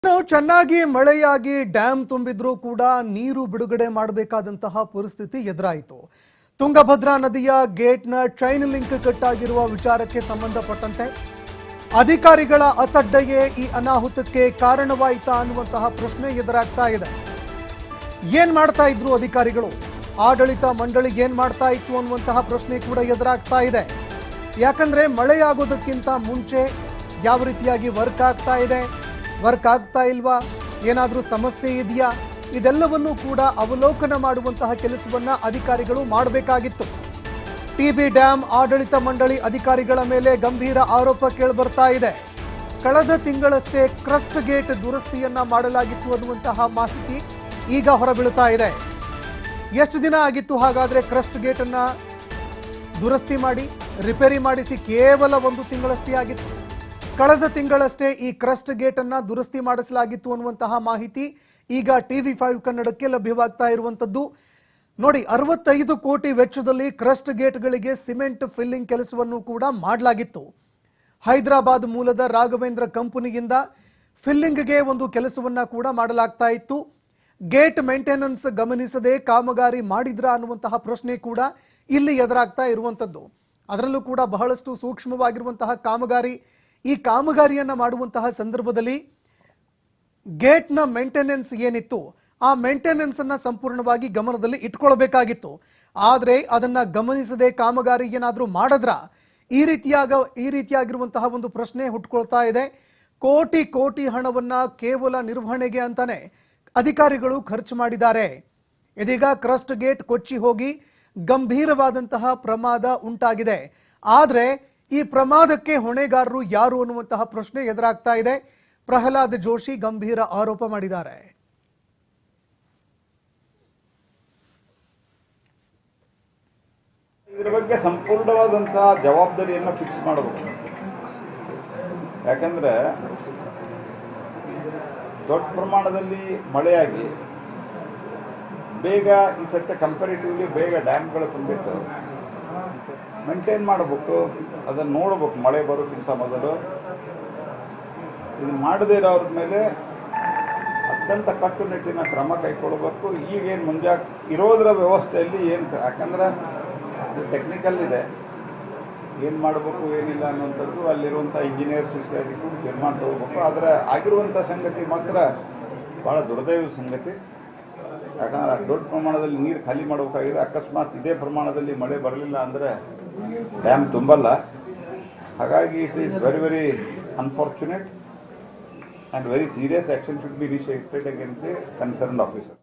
ಚೆನ್ನಾಗಿ ಮಳೆಯಾಗಿ ಡ್ಯಾಮ್ ತುಂಬಿದ್ರೂ ಕೂಡ ನೀರು ಬಿಡುಗಡೆ ಮಾಡಬೇಕಾದಂತಹ ಪರಿಸ್ಥಿತಿ ಎದುರಾಯಿತು. ತುಂಗಭದ್ರಾ ನದಿಯ ಗೇಟ್ನ ಚೈನ್ ಲಿಂಕ್ ಕಟ್ ಆಗಿರುವ ವಿಚಾರಕ್ಕೆ ಸಂಬಂಧಪಟ್ಟಂತೆ ಅಧಿಕಾರಿಗಳ ಅಸಡ್ಡೆಯೇ ಈ ಅನಾಹುತಕ್ಕೆ ಕಾರಣವಾಯಿತಾ ಅನ್ನುವಂತಹ ಪ್ರಶ್ನೆ ಎದುರಾಗ್ತಾ ಇದೆ. ಏನ್ ಮಾಡ್ತಾ ಇದ್ರು ಅಧಿಕಾರಿಗಳು, ಆಡಳಿತ ಮಂಡಳಿ ಏನ್ ಮಾಡ್ತಾ ಇತ್ತು ಅನ್ನುವಂತಹ ಪ್ರಶ್ನೆ ಕೂಡ ಎದುರಾಗ್ತಾ ಇದೆ. ಯಾಕಂದ್ರೆ ಮಳೆಯಾಗೋದಕ್ಕಿಂತ ಮುಂಚೆ ಯಾವ ರೀತಿಯಾಗಿ ವರ್ಕ್ ಆಗ್ತಾ ಇದೆ, ವರ್ಕ್ ಆಗ್ತಾ ಇಲ್ವಾ, ಏನಾದರೂ ಸಮಸ್ಯೆ ಇದೆಯಾ, ಇದೆಲ್ಲವನ್ನೂ ಕೂಡ ಅವಲೋಕನ ಮಾಡುವಂತಹ ಕೆಲಸವನ್ನ ಅಧಿಕಾರಿಗಳು ಮಾಡಬೇಕಾಗಿತ್ತು. ಟಿಬಿ ಡ್ಯಾಮ್ ಆಡಳಿತ ಮಂಡಳಿ ಅಧಿಕಾರಿಗಳ ಮೇಲೆ ಗಂಭೀರ ಆರೋಪ ಕೇಳಿಬರ್ತಾ ಇದೆ. ಕಳೆದ ತಿಂಗಳಷ್ಟೇ ಕ್ರಸ್ಟ್ ಗೇಟ್ ದುರಸ್ತಿಯನ್ನ ಮಾಡಲಾಗಿತ್ತು ಅನ್ನುವಂತಹ ಮಾಹಿತಿ ಈಗ ಹೊರಬೀಳುತ್ತಾ ಇದೆ. ಎಷ್ಟು ದಿನ ಆಗಿತ್ತು ಹಾಗಾದ್ರೆ ಕ್ರಸ್ಟ್ ಗೇಟ್ ಅನ್ನ ದುರಸ್ತಿ ಮಾಡಿ ರಿಪೇರಿ ಮಾಡಿಸಿ? ಕೇವಲ 1 ತಿಂಗಳಷ್ಟೇ ಆಗಿತ್ತು. ಕಳೆದ ತಿಂಗಳಷ್ಟೇ ಈ ಕ್ರಸ್ಟ್ ಗೇಟ್ ಅನ್ನ ದುರಸ್ತಿ ಮಾಡಿಸಲಾಗಿತ್ತು ಅನ್ನುವಂತಹ ಮಾಹಿತಿ ಈಗ TV5 ಕನ್ನಡಕ್ಕೆ ಲಭ್ಯವಾಗ್ತಾ ಇರುವಂತದ್ದು. ನೋಡಿ, 65 ಕೋಟಿ ವೆಚ್ಚದಲ್ಲಿ ಕ್ರಸ್ಟ್ ಗೇಟ್ಗಳಿಗೆ ಸಿಮೆಂಟ್ ಫಿಲ್ಲಿಂಗ್ ಕೆಲಸವನ್ನು ಕೂಡ ಮಾಡಲಾಗಿತ್ತು. ಹೈದರಾಬಾದ್ ಮೂಲದ ರಾಘವೇಂದ್ರ ಕಂಪನಿಯಿಂದ ಫಿಲ್ಲಿಂಗ್ಗೆ ಒಂದು ಕೆಲಸವನ್ನ ಕೂಡ ಮಾಡಲಾಗ್ತಾ ಇತ್ತು. ಗೇಟ್ ಮೇಂಟೆನೆನ್ಸ್ ಗಮನಿಸದೆ ಕಾಮಗಾರಿ ಮಾಡಿದ್ರ ಅನ್ನುವಂತಹ ಪ್ರಶ್ನೆ ಕೂಡ ಇಲ್ಲಿ ಎದುರಾಗ್ತಾ ಇರುವಂತದ್ದು. ಅದರಲ್ಲೂ ಕೂಡ ಬಹಳಷ್ಟು ಸೂಕ್ಷ್ಮವಾಗಿರುವಂತಹ ಕಾಮಗಾರಿ. ಈ ಕಾಮಗಾರಿಯನ್ನ ಮಾಡುವಂತಹ ಸಂದರ್ಭದಲ್ಲಿ ಗೇಟ್ನ ಮೇಂಟೆನೆನ್ಸ್ ಏನಿತ್ತು, ಆ ಮೇಂಟೆನೆನ್ಸ್ ಅನ್ನ ಸಂಪೂರ್ಣವಾಗಿ ಗಮನದಲ್ಲಿ ಇಟ್ಕೊಳ್ಬೇಕಾಗಿತ್ತು. ಆದರೆ ಅದನ್ನ ಗಮನಿಸದೆ ಕಾಮಗಾರಿ ಏನಾದರೂ ಮಾಡಿದ್ರ ಈ ರೀತಿಯಾಗಿರುವಂತಹ ಒಂದು ಪ್ರಶ್ನೆ ಹುಟ್ಕೊಳ್ತಾ ಇದೆ. ಕೋಟಿ ಕೋಟಿ ಹಣವನ್ನ ಕೇವಲ ನಿರ್ವಹಣೆಗೆ ಅಂತಾನೆ ಅಧಿಕಾರಿಗಳು ಖರ್ಚು ಮಾಡಿದ್ದಾರೆ. ಇದೀಗ ಕ್ರಸ್ಟ್ ಗೇಟ್ ಕೊಚ್ಚಿ ಹೋಗಿ ಗಂಭೀರವಾದಂತಹ ಪ್ರಮಾದ ಉಂಟಾಗಿದೆ. ಆದರೆ ಈ ಪ್ರಮಾದಕ್ಕೆ ಹೊಣೆಗಾರರು ಯಾರು ಅನ್ನುವಂತಹ ಪ್ರಶ್ನೆ ಎದುರಾಗ್ತಾ ಇದೆ. ಪ್ರಹ್ಲಾದ್ ಜೋಶಿ ಗಂಭೀರ ಆರೋಪ ಮಾಡಿದ್ದಾರೆ. ಇದರ ಬಗ್ಗೆ ಸಂಪೂರ್ಣವಾದಂತಹ ಜವಾಬ್ದಾರಿಯನ್ನು ಫಿಕ್ಸ್ ಮಾಡಬೇಕು. ಯಾಕಂದ್ರೆ ದೊಡ್ಡ ಪ್ರಮಾಣದಲ್ಲಿ ಮಳೆಯಾಗಿ ಬೇಗ ಈ ಸತ್ಯ ಕಂಪ್ಯಾರಿಟಿವ್ಲಿ ಬೇಗ ಡ್ಯಾಮ್ಗಳು ತುಂಬಿಟ್ಟು ಮೇಂಟೈನ್ ಮಾಡಬೇಕು, ಅದನ್ನು ನೋಡಬೇಕು. ಮಳೆ ಬರೋಕ್ಕಿಂತ ಮೊದಲು ಇದು ಮಾಡದೇ ಇರೋರ ಮೇಲೆ ಅತ್ಯಂತ ಕಟ್ಟುನಿಟ್ಟಿನ ಕ್ರಮ ಕೈಗೊಳ್ಳಬೇಕು. ಈಗೇನು ಇರೋದರ ವ್ಯವಸ್ಥೆಯಲ್ಲಿ ಏನು, ಯಾಕಂದ್ರೆ ಅದು ಟೆಕ್ನಿಕಲ್ ಇದೆ, ಏನು ಮಾಡಬೇಕು ಏನಿಲ್ಲ ಅನ್ನುವಂಥದ್ದು ಅಲ್ಲಿರುವಂಥ ಇಂಜಿನಿಯರ್ಸ್ ಇತ್ಯಾದಿಗೂ ತೀರ್ಮಾನ ತಗೋಬೇಕು. ಆದರೆ ಆಗಿರುವಂಥ ಸಂಗತಿ ಮಾತ್ರ ಭಾಳ ದುರ್ದೈವದ ಸಂಗತಿ. ಯಾಕಂದ್ರೆ ದೊಡ್ಡ ಪ್ರಮಾಣದಲ್ಲಿ ನೀರು ಖಾಲಿ ಮಾಡಬೇಕಾಗಿದೆ. ಅಕಸ್ಮಾತ್ ಇದೇ ಪ್ರಮಾಣದಲ್ಲಿ ಮಳೆ ಬರಲಿಲ್ಲ ಅಂದರೆ ಡ್ಯಾಮ್ ತುಂಬಲ್ಲ. ಹಾಗಾಗಿ it is very very unfortunate and very serious action should be initiated against the concerned officer.